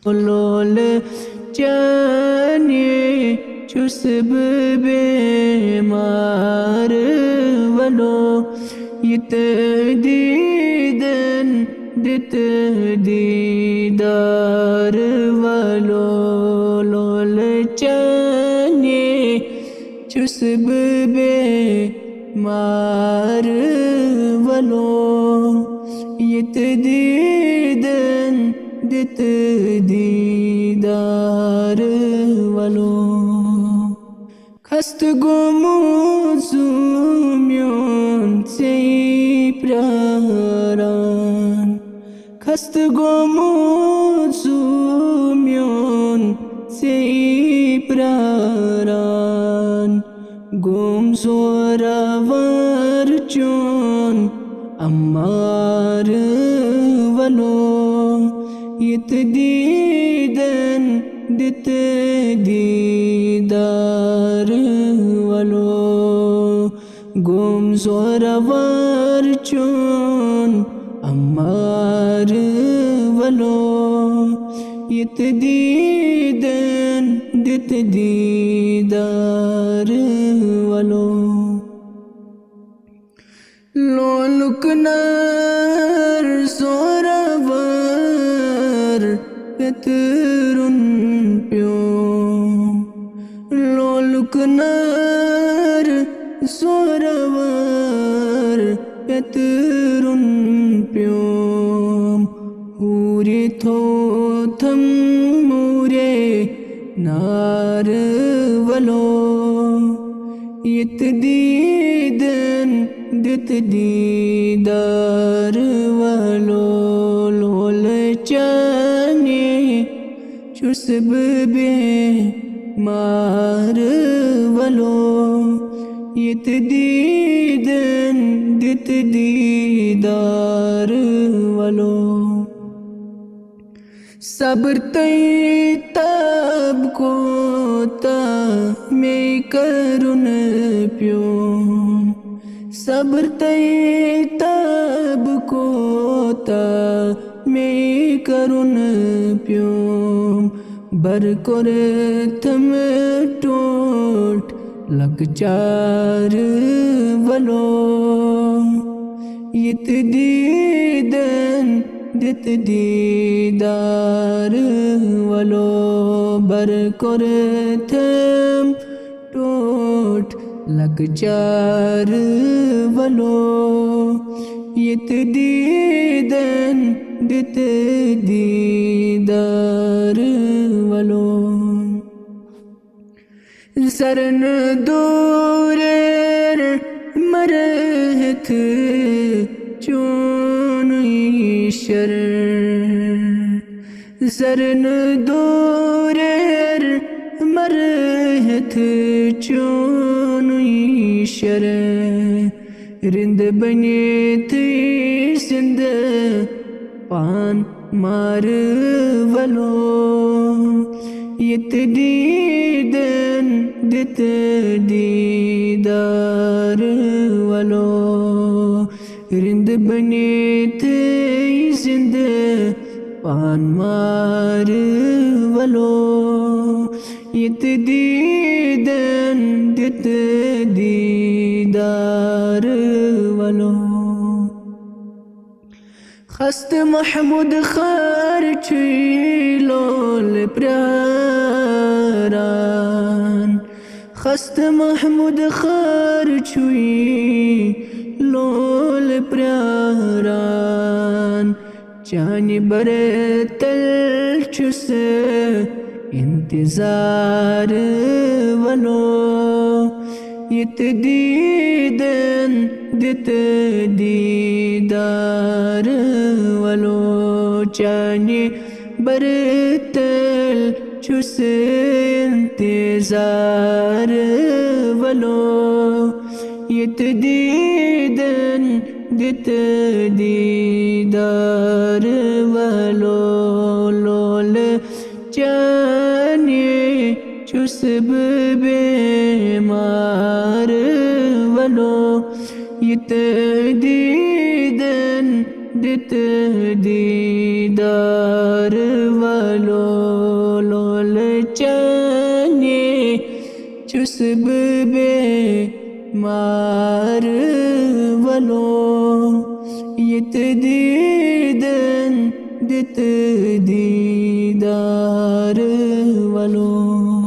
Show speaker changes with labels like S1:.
S1: लोल जाने चुसब बेमार वलो यत दीदन दित दीदार वलो लोल जाने चुसब बेमार वलो यत दीदन दित दीदार वलो खस्त गोमुजुम्योन से प्रारान खस्त गोमुजुम्योन से प्रारान गोम जोरावर चोन अम्मार वलो यत दीदन दित दीदार वलो गोम जोरावर चोन अम्मार वलो यत दीदन दित दीदार वलो लोलुकनार जोरावर पेतरुन प्यो लोलुकनार जोरावर पेतरुन प्यो हुरे थो थम मुरे नार वलो यत दीदन दित दीदार वलो लोल जाने चुसब बेमार वलो यत दीदन दित दीदार वलो सब्र तब को ता मैं करुन प्यो सब्र तब को ता मैं करुन प्यो बर कर थम टोट लग चार वलो यत दीदन दित दीदार वलो बर कर थम टोट लग चार वलो यत दीदन दित दीदार वलो सरन दूरेर मरहत चोन ईशर सरन दूरेर मरहत चोन ईशर रिंद बने थे सिंध पान मार वलो यत दीदन दित दीदार वलो रिंद बने थे सिंध पान मार वलो यत दीदन दित दीदार वलो खस्त महमूद खर्च लोल प्रारान खस्त महमूद खर्च लोल प्रारान चानी बरतल चुस इंतजार वलो यत दीदन दित दीदार वलो चानी बरतल चुस इंतजार वलो यत दीदन दित दीदार वलो लोल जाने चुसब बेमार वलो यत दीदन दित दीदार वालो लोल चने चुसब बे मार वालो यत दीदन दित दीदार वालो।